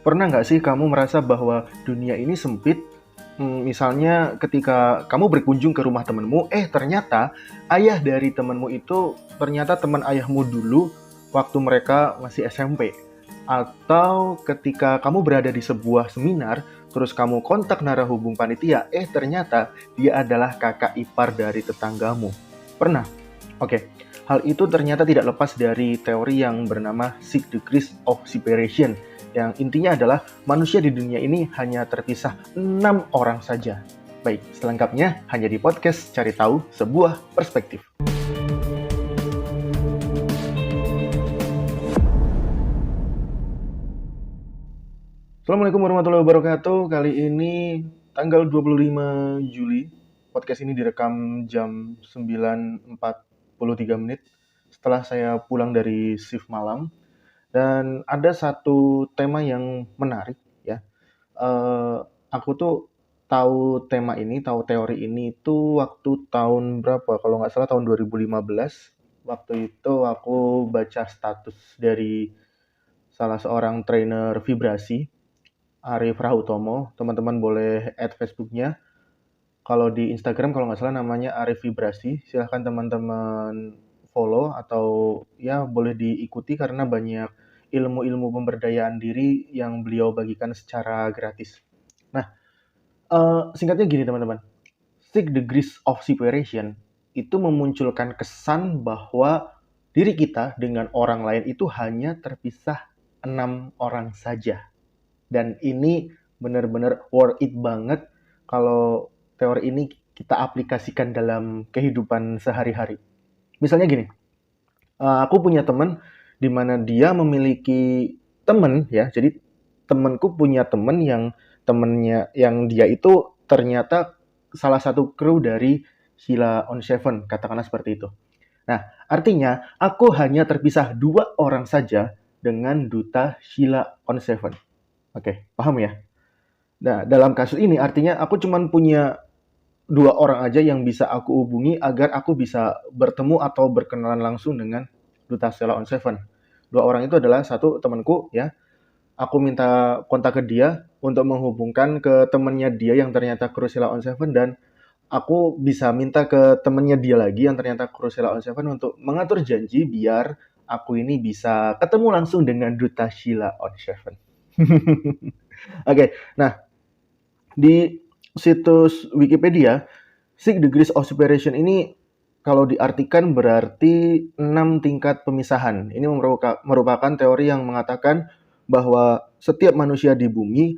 Pernah nggak sih kamu merasa bahwa dunia ini sempit? Misalnya ketika kamu berkunjung ke rumah temanmu, ternyata ayah dari temanmu itu ternyata teman ayahmu dulu waktu mereka masih SMP. Atau ketika kamu berada di sebuah seminar, terus kamu kontak narahubung panitia, ternyata dia adalah kakak ipar dari tetanggamu. Pernah? Oke. Hal itu ternyata tidak lepas dari teori yang bernama 6 degrees of separation, yang intinya adalah manusia di dunia ini hanya terpisah 6 orang saja. Baik, selengkapnya hanya di podcast Cari Tahu Sebuah Perspektif. Assalamualaikum warahmatullahi wabarakatuh. Kali ini tanggal 25 Juli. Podcast ini direkam jam 9.43 setelah saya pulang dari shift malam. Dan ada satu tema yang menarik ya. Aku tuh tahu tema ini, tahu teori ini tuh waktu tahun berapa? Kalau nggak salah tahun 2015. Waktu itu aku baca status dari salah seorang trainer vibrasi, Arif Rahutomo. Teman-teman boleh add Facebooknya. Kalau di Instagram kalau nggak salah namanya Arif Vibrasi. Silahkan teman-teman follow atau ya boleh diikuti karena banyak ilmu-ilmu pemberdayaan diri yang beliau bagikan secara gratis. Nah, singkatnya gini teman-teman. 6 degrees of separation itu memunculkan kesan bahwa diri kita dengan orang lain itu hanya terpisah 6 orang saja. Dan ini benar-benar worth it banget kalau teori ini kita aplikasikan dalam kehidupan sehari-hari. Misalnya gini, aku punya teman di mana dia memiliki teman ya. Jadi temanku punya teman yang temennya yang dia itu ternyata salah satu kru dari Sheila on Seven, katakanlah seperti itu. Nah, artinya aku hanya terpisah 2 orang saja dengan duta Sheila on Seven. Oke, paham ya? Nah, dalam kasus ini artinya aku cuma punya 2 orang aja yang bisa aku hubungi agar aku bisa bertemu atau berkenalan langsung dengan duta Sheila on Seven. 2 orang itu adalah satu temanku ya. Aku minta kontak ke dia untuk menghubungkan ke temannya dia yang ternyata kru Sheila on Seven, dan aku bisa minta ke temannya dia lagi yang ternyata kru Sheila on Seven untuk mengatur janji biar aku ini bisa ketemu langsung dengan duta Sheila on Seven. Oke, nah di situs Wikipedia, 6 degrees of separation ini kalau diartikan berarti 6 tingkat pemisahan. Ini merupakan teori yang mengatakan bahwa setiap manusia di bumi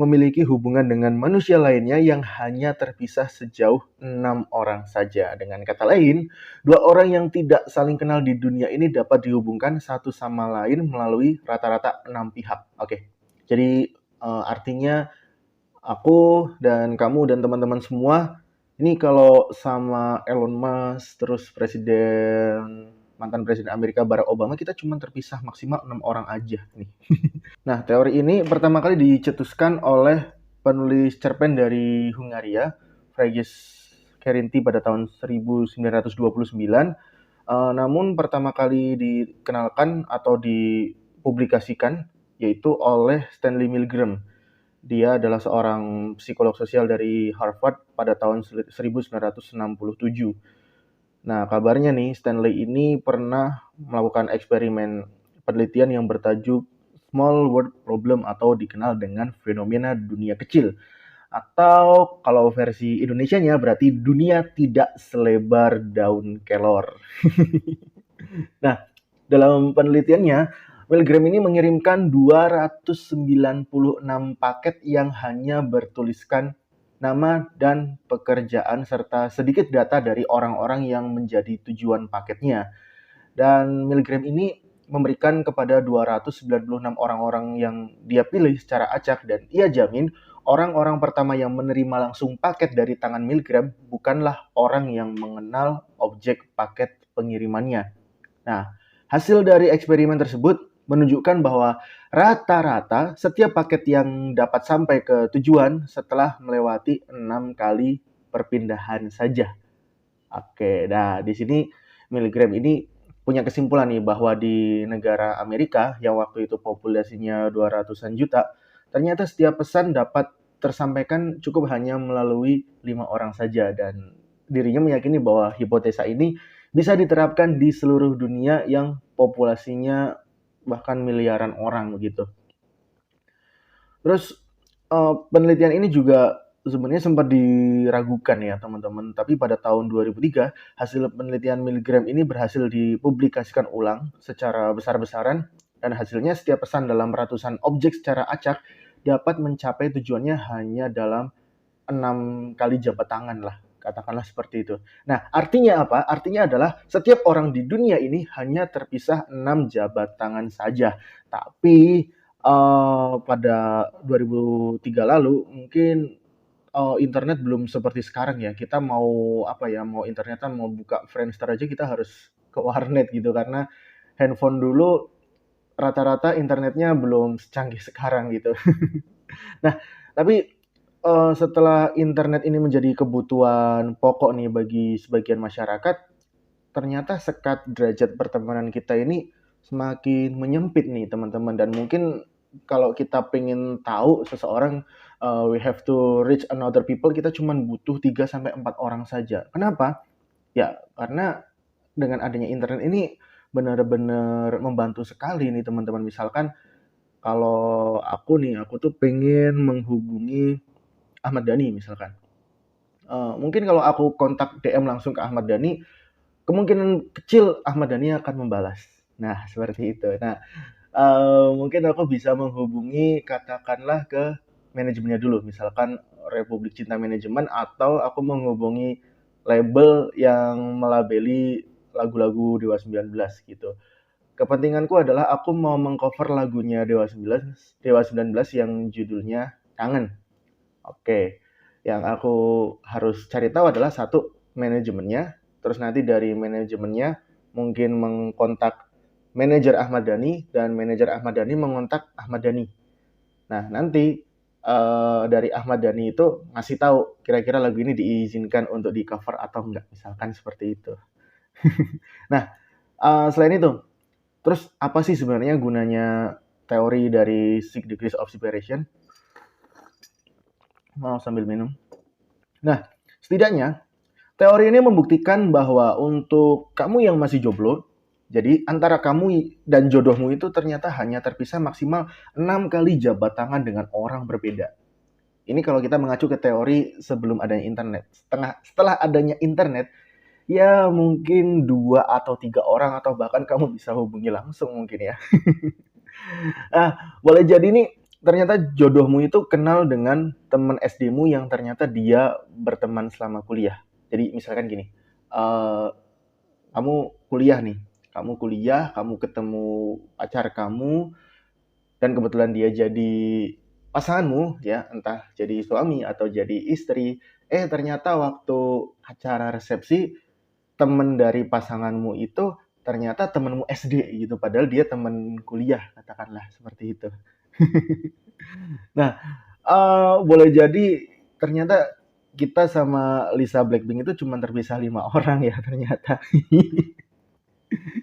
memiliki hubungan dengan manusia lainnya yang hanya terpisah sejauh 6 orang saja. Dengan kata lain, 2 orang yang tidak saling kenal di dunia ini dapat dihubungkan satu sama lain melalui rata-rata 6 pihak. Oke, jadi artinya aku dan kamu dan teman-teman semua ini kalau sama Elon Musk, terus mantan presiden Amerika Barack Obama, kita cuma terpisah maksimal 6 orang aja nih. Nah, teori ini pertama kali dicetuskan oleh penulis cerpen dari Hungaria, Frigyes Karinti pada tahun 1929. Namun pertama kali dikenalkan atau dipublikasikan yaitu oleh Stanley Milgram. Dia adalah seorang psikolog sosial dari Harvard pada tahun 1967. Nah, kabarnya nih Stanley ini pernah melakukan eksperimen penelitian yang bertajuk Small World Problem atau dikenal dengan fenomena dunia kecil. Atau kalau versi Indonesianya berarti dunia tidak selebar daun kelor. Nah, dalam penelitiannya, Milgram ini mengirimkan 296 paket yang hanya bertuliskan nama dan pekerjaan serta sedikit data dari orang-orang yang menjadi tujuan paketnya. Dan Milgram ini memberikan kepada 296 orang-orang yang dia pilih secara acak, dan ia jamin orang-orang pertama yang menerima langsung paket dari tangan Milgram bukanlah orang yang mengenal objek paket pengirimannya. Nah, hasil dari eksperimen tersebut menunjukkan bahwa rata-rata setiap paket yang dapat sampai ke tujuan setelah melewati 6 kali perpindahan saja. Oke, nah di sini Milgram ini punya kesimpulan nih bahwa di negara Amerika yang waktu itu populasinya 200-an juta, ternyata setiap pesan dapat tersampaikan cukup hanya melalui 5 orang saja, dan dirinya meyakini bahwa hipotesa ini bisa diterapkan di seluruh dunia yang populasinya bahkan miliaran orang begitu. Terus penelitian ini juga sebenarnya sempat diragukan ya teman-teman, tapi pada tahun 2003 hasil penelitian Milgram ini berhasil dipublikasikan ulang secara besar-besaran, dan hasilnya setiap pesan dalam ratusan objek secara acak dapat mencapai tujuannya hanya dalam 6 kali jabat tangan lah, katakanlah seperti itu. Nah, artinya apa? Artinya adalah setiap orang di dunia ini hanya terpisah 6 jabat tangan saja. Tapi pada 2003 lalu mungkin internet belum seperti sekarang ya. Kita mau apa ya, mau internetan, mau buka Friendster aja kita harus ke warnet gitu, karena handphone dulu rata-rata internetnya belum secanggih sekarang gitu. Nah, tapi setelah internet ini menjadi kebutuhan pokok nih bagi sebagian masyarakat, ternyata sekat derajat pertemanan kita ini semakin menyempit nih teman-teman, dan mungkin kalau kita pengen tahu seseorang, we have to reach another people, kita cuma butuh 3 sampai 4 orang saja. Kenapa? Ya, karena dengan adanya internet ini benar-benar membantu sekali nih teman-teman. Misalkan kalau aku nih, aku tuh pengen menghubungi Ahmad Dhani misalkan. Mungkin kalau aku kontak DM langsung ke Ahmad Dhani, kemungkinan kecil Ahmad Dhani akan membalas. Nah, seperti itu. Nah, mungkin aku bisa menghubungi katakanlah ke manajemennya dulu, misalkan Republik Cinta Manajemen, atau aku menghubungi label yang melabeli lagu-lagu Dewa 19 gitu. Kepentinganku adalah aku mau mengcover lagunya Dewa 19 yang judulnya Kangen. Oke, yang aku harus cari tahu adalah satu, manajemennya, terus nanti dari manajemennya mungkin mengkontak manajer Ahmad Dhani, dan manajer Ahmad Dhani mengontak Ahmad Dhani. Nah, nanti dari Ahmad Dhani itu ngasih tahu kira-kira lagu ini diizinkan untuk di cover atau enggak, misalkan seperti itu. Nah, selain itu, terus apa sih sebenarnya gunanya teori dari 6 degrees of separation? Mau sambil minum. Nah, setidaknya teori ini membuktikan bahwa untuk kamu yang masih jomblo, jadi antara kamu dan jodohmu itu ternyata hanya terpisah maksimal 6 kali jabat tangan dengan orang berbeda. Ini kalau kita mengacu ke teori sebelum adanya internet. Setelah adanya internet, ya mungkin 2 atau 3 orang, atau bahkan kamu bisa hubungi langsung mungkin ya. Boleh jadi nih ternyata jodohmu itu kenal dengan teman SD-mu yang ternyata dia berteman selama kuliah. Jadi misalkan gini, kamu kuliah nih, kamu ketemu pacar kamu, dan kebetulan dia jadi pasanganmu ya, entah jadi suami atau jadi istri. Ternyata waktu acara resepsi, temen dari pasanganmu itu ternyata temenmu SD gitu, padahal dia temen kuliah, katakanlah seperti itu. Nah, boleh jadi ternyata kita sama Lisa Blackpink itu cuma terpisah 5 orang ya ternyata.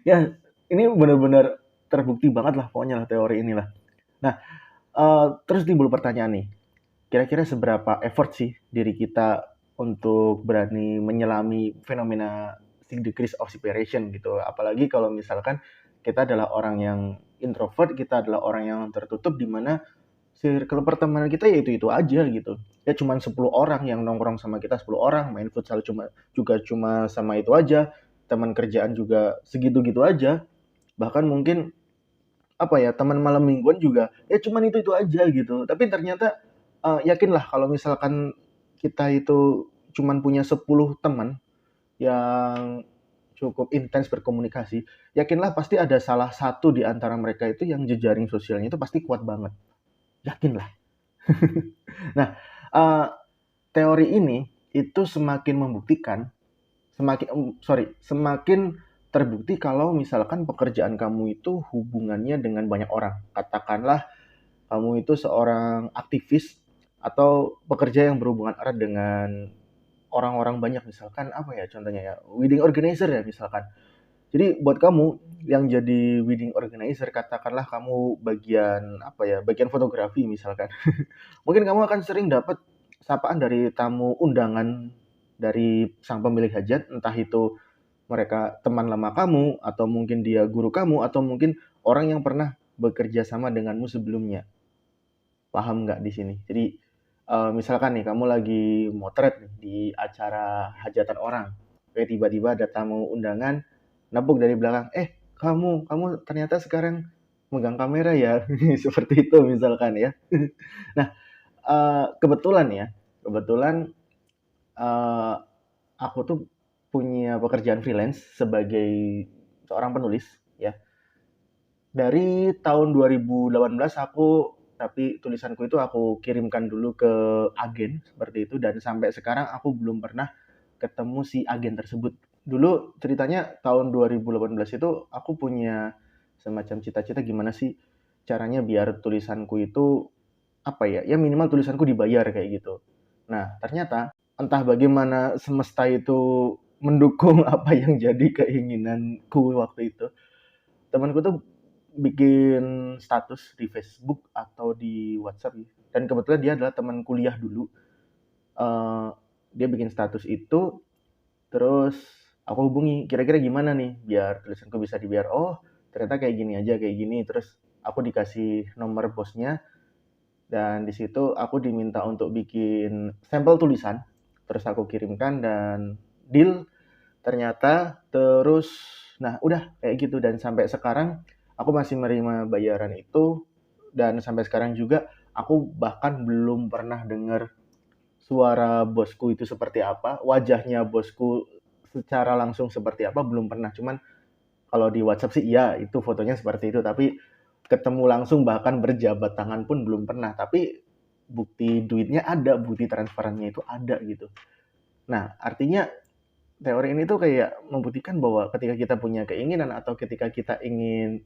Ya, ini benar-benar terbukti banget lah pokoknya lah teori inilah. Nah, terus timbul pertanyaan nih, kira-kira seberapa effort sih diri kita untuk berani menyelami fenomena 6 degrees of separation gitu. Apalagi kalau misalkan kita adalah orang yang introvert, kita adalah orang yang tertutup, di mana circle pertemanan kita ya itu aja gitu. Ya cuma 10 orang yang nongkrong sama kita, 10 orang, main futsal cuma sama itu aja, teman kerjaan juga segitu-gitu aja. Bahkan mungkin apa ya, teman malam mingguan juga ya cuman itu aja gitu. Tapi ternyata yakinlah kalau misalkan kita itu cuman punya 10 teman yang cukup intens berkomunikasi, yakinlah pasti ada salah satu di antara mereka itu yang jejaring sosialnya itu pasti kuat banget. Yakinlah. Nah, teori ini itu semakin membuktikan, semakin terbukti kalau misalkan pekerjaan kamu itu hubungannya dengan banyak orang. Katakanlah kamu itu seorang aktivis atau pekerja yang berhubungan erat dengan orang-orang banyak, misalkan apa ya contohnya ya, wedding organizer ya misalkan. Jadi buat kamu yang jadi wedding organizer, katakanlah kamu bagian apa ya, bagian fotografi misalkan. Mungkin kamu akan sering dapat sapaan dari tamu undangan dari sang pemilik hajat, entah itu mereka teman lama kamu, atau mungkin dia guru kamu, atau mungkin orang yang pernah bekerja sama denganmu sebelumnya. Paham nggak di sini? Jadi misalkan nih kamu lagi motret nih di acara hajatan orang, tiba-tiba ada tamu undangan, nepuk dari belakang, kamu ternyata sekarang megang kamera ya, seperti itu misalkan ya. Nah, kebetulan ya, kebetulan eh, aku tuh punya pekerjaan freelance sebagai seorang penulis ya. Dari tahun 2018 tapi tulisanku itu aku kirimkan dulu ke agen seperti itu, dan sampai sekarang aku belum pernah ketemu si agen tersebut. Dulu ceritanya tahun 2018 itu aku punya semacam cita-cita gimana sih caranya biar tulisanku itu apa ya, ya minimal tulisanku dibayar kayak gitu. Nah, ternyata entah bagaimana semesta itu mendukung apa yang jadi keinginanku waktu itu. Temanku tuh bikin status di Facebook atau di WhatsApp ya. Dan kebetulan dia adalah teman kuliah dulu. Eh, dia bikin status itu, terus aku hubungi, kira-kira gimana nih biar tulisanku bisa dibayar. Oh, ternyata kayak gini aja, kayak gini. Terus aku dikasih nomor bosnya, dan di situ aku diminta untuk bikin sampel tulisan. Terus aku kirimkan dan deal ternyata. Terus nah udah kayak gitu, dan sampai sekarang aku masih menerima bayaran itu, dan sampai sekarang juga aku bahkan belum pernah dengar suara bosku itu seperti apa, wajahnya bosku secara langsung seperti apa, belum pernah. Cuman kalau di WhatsApp sih iya, itu fotonya seperti itu, tapi ketemu langsung bahkan berjabat tangan pun belum pernah. Tapi bukti duitnya ada, bukti transferannya itu ada gitu. Nah, artinya teori ini tuh kayak membuktikan bahwa ketika kita punya keinginan atau ketika kita ingin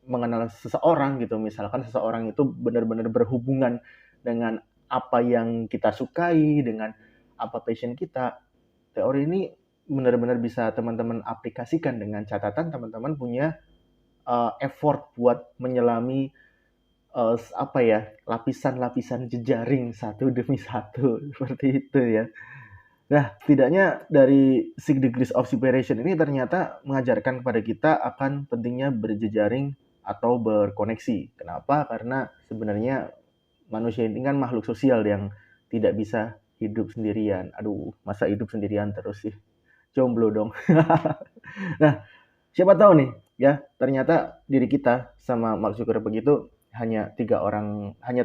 mengenal seseorang gitu, misalkan seseorang itu benar-benar berhubungan dengan apa yang kita sukai, dengan apa passion kita, teori ini benar-benar bisa teman-teman aplikasikan dengan catatan teman-teman punya effort buat menyelami apa ya, lapisan-lapisan jejaring satu demi satu seperti itu ya. Nah, setidaknya dari Six Degrees of Separation ini ternyata mengajarkan kepada kita akan pentingnya berjejaring atau berkoneksi. Kenapa? Karena sebenarnya manusia ini kan makhluk sosial yang tidak bisa hidup sendirian. Aduh, masa hidup sendirian terus sih? Jomblo dong. Nah, siapa tahu nih, ya, ternyata diri kita sama Mark Zuckerberg begitu hanya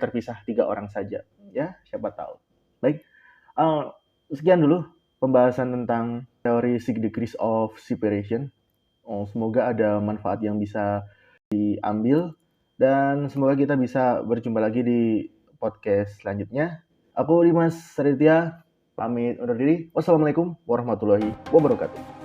terpisah 3 orang saja. Ya, siapa tahu. Baik, uh, sekian dulu pembahasan tentang teori Six Degrees of Separation. Semoga ada manfaat yang bisa diambil, dan semoga kita bisa berjumpa lagi di podcast selanjutnya. Aku Dimas Raditya, pamit undur diri. Wassalamualaikum warahmatullahi wabarakatuh.